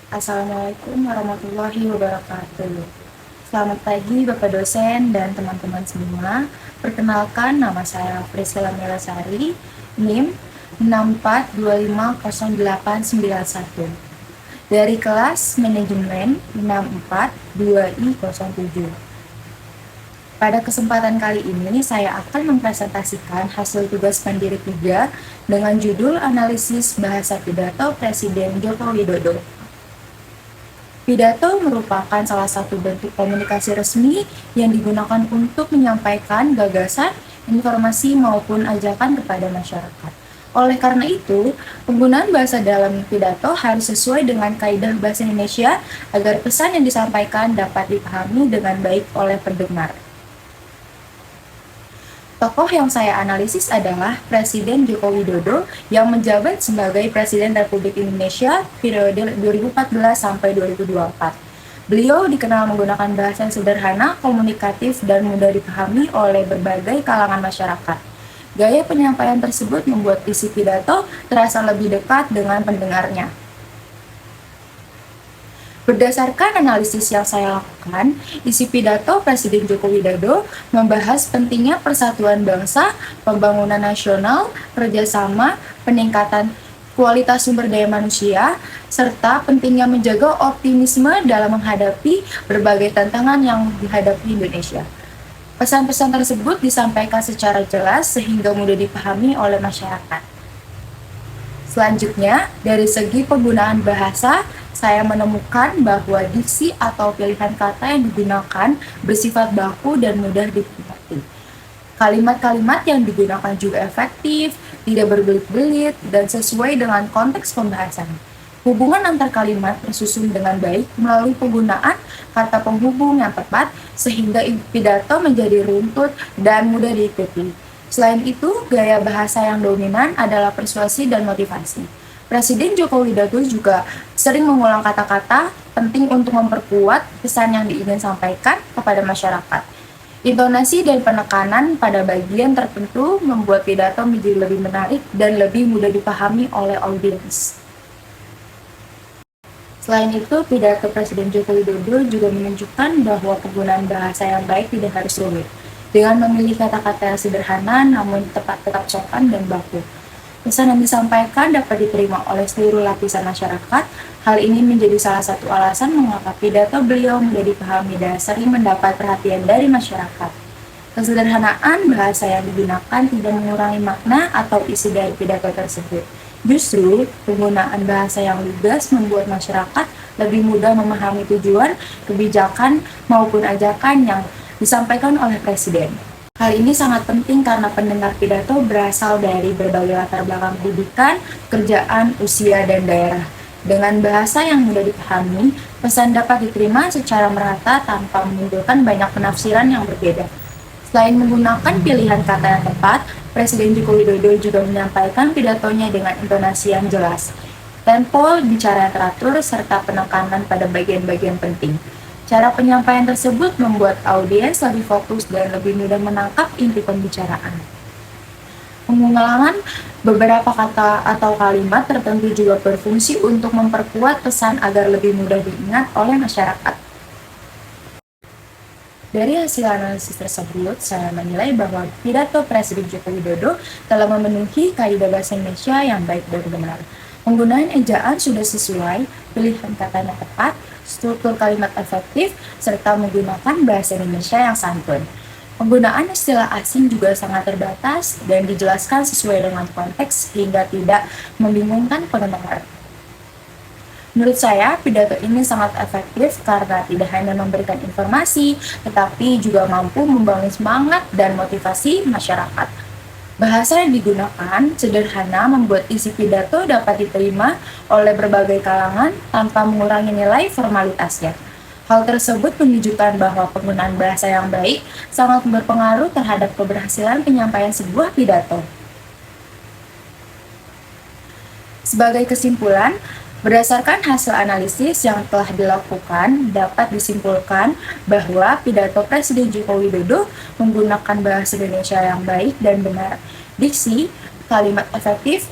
Assalamualaikum warahmatullahi wabarakatuh. Selamat pagi Bapak dosen dan teman-teman semua. Perkenalkan, nama saya Priscilla Melasari, NIM 642508991 dari kelas Manajemen 642I07. Pada kesempatan kali ini, saya akan mempresentasikan hasil tugas mandiri 3 dengan judul Analisis Bahasa Pidato Presiden Joko Widodo. Pidato merupakan salah satu bentuk komunikasi resmi yang digunakan untuk menyampaikan gagasan, informasi, maupun ajakan kepada masyarakat. Oleh karena itu, penggunaan bahasa dalam pidato harus sesuai dengan kaidah bahasa Indonesia agar pesan yang disampaikan dapat dipahami dengan baik oleh pendengar. Tokoh yang saya analisis adalah Presiden Joko Widodo yang menjabat sebagai Presiden Republik Indonesia periode 2014 sampai 2024. Beliau dikenal menggunakan bahasa yang sederhana, komunikatif, dan mudah dipahami oleh berbagai kalangan masyarakat. Gaya penyampaian tersebut membuat isi pidato terasa lebih dekat dengan pendengarnya. Berdasarkan analisis yang saya lakukan, isi pidato Presiden Joko Widodo membahas pentingnya persatuan bangsa, pembangunan nasional, kerjasama, peningkatan kualitas sumber daya manusia, serta pentingnya menjaga optimisme dalam menghadapi berbagai tantangan yang dihadapi Indonesia. Pesan-pesan tersebut disampaikan secara jelas sehingga mudah dipahami oleh masyarakat. Selanjutnya, dari segi penggunaan bahasa, saya menemukan bahwa diksi atau pilihan kata yang digunakan bersifat baku dan mudah dimengerti. Kalimat-kalimat yang digunakan juga efektif, tidak berbelit-belit, dan sesuai dengan konteks pembahasan. Hubungan antar kalimat tersusun dengan baik melalui penggunaan kata penghubung yang tepat sehingga pidato menjadi runtut dan mudah diikuti. Selain itu, gaya bahasa yang dominan adalah persuasi dan motivasi. Presiden Joko Widodo juga sering mengulang kata-kata penting untuk memperkuat pesan yang ingin sampaikan kepada masyarakat. Intonasi dan penekanan pada bagian tertentu membuat pidato menjadi lebih menarik dan lebih mudah dipahami oleh audiens. Selain itu, pidato Presiden Joko Widodo juga menunjukkan bahwa penggunaan bahasa yang baik tidak harus rumit. Dengan memilih kata-kata yang sederhana namun tetap sopan dan baku. Pesan yang disampaikan dapat diterima oleh seluruh lapisan masyarakat. Hal ini menjadi salah satu alasan mengapa pidato beliau mudah dipahami dan sering mendapat perhatian dari masyarakat. Kesederhanaan bahasa yang digunakan tidak mengurangi makna atau isi dari pidato tersebut. Justru, penggunaan bahasa yang lugas membuat masyarakat lebih mudah memahami tujuan, kebijakan, maupun ajakan yang disampaikan oleh Presiden. Hal ini sangat penting karena pendengar pidato berasal dari berbagai latar belakang pendidikan, kerjaan, usia, dan daerah. Dengan bahasa yang mudah dipahami, pesan dapat diterima secara merata tanpa menimbulkan banyak penafsiran yang berbeda. Selain menggunakan pilihan kata yang tepat, Presiden Joko Widodo juga menyampaikan pidatonya dengan intonasi yang jelas, tempo bicara yang teratur, serta penekanan pada bagian-bagian penting. Cara penyampaian tersebut membuat audiens lebih fokus dan lebih mudah menangkap inti pembicaraan. Pengulangan beberapa kata atau kalimat tertentu juga berfungsi untuk memperkuat pesan agar lebih mudah diingat oleh masyarakat. Dari hasil analisis tersebut, saya menilai bahwa pidato Presiden Joko Widodo telah memenuhi kaidah bahasa Indonesia yang baik dan benar. Penggunaan ejaan sudah sesuai, pilihan katanya tepat, struktur kalimat efektif, serta menggunakan bahasa Indonesia yang santun. Penggunaan istilah asing juga sangat terbatas dan dijelaskan sesuai dengan konteks hingga tidak membingungkan pendengar. Menurut saya, pidato ini sangat efektif karena tidak hanya memberikan informasi, tetapi juga mampu membangun semangat dan motivasi masyarakat. Bahasa yang digunakan sederhana membuat isi pidato dapat diterima oleh berbagai kalangan tanpa mengurangi nilai formalitasnya. Hal tersebut menunjukkan bahwa penggunaan bahasa yang baik sangat berpengaruh terhadap keberhasilan penyampaian sebuah pidato. Sebagai kesimpulan, berdasarkan hasil analisis yang telah dilakukan, dapat disimpulkan bahwa pidato Presiden Joko Widodo menggunakan bahasa Indonesia yang baik dan benar, diksi, kalimat efektif,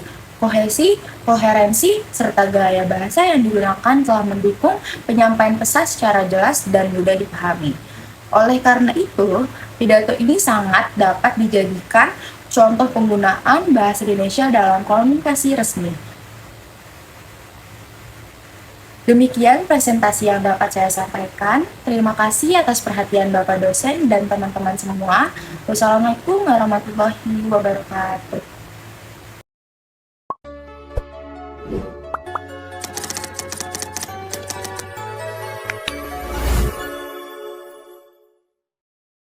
Kohesi, koherensi, serta gaya bahasa yang digunakan telah mendukung penyampaian pesan secara jelas dan mudah dipahami. Oleh karena itu, pidato ini sangat dapat dijadikan contoh penggunaan bahasa Indonesia dalam komunikasi resmi. Demikian presentasi yang dapat saya sampaikan. Terima kasih atas perhatian Bapak dosen dan teman-teman semua. Wassalamualaikum warahmatullahi wabarakatuh.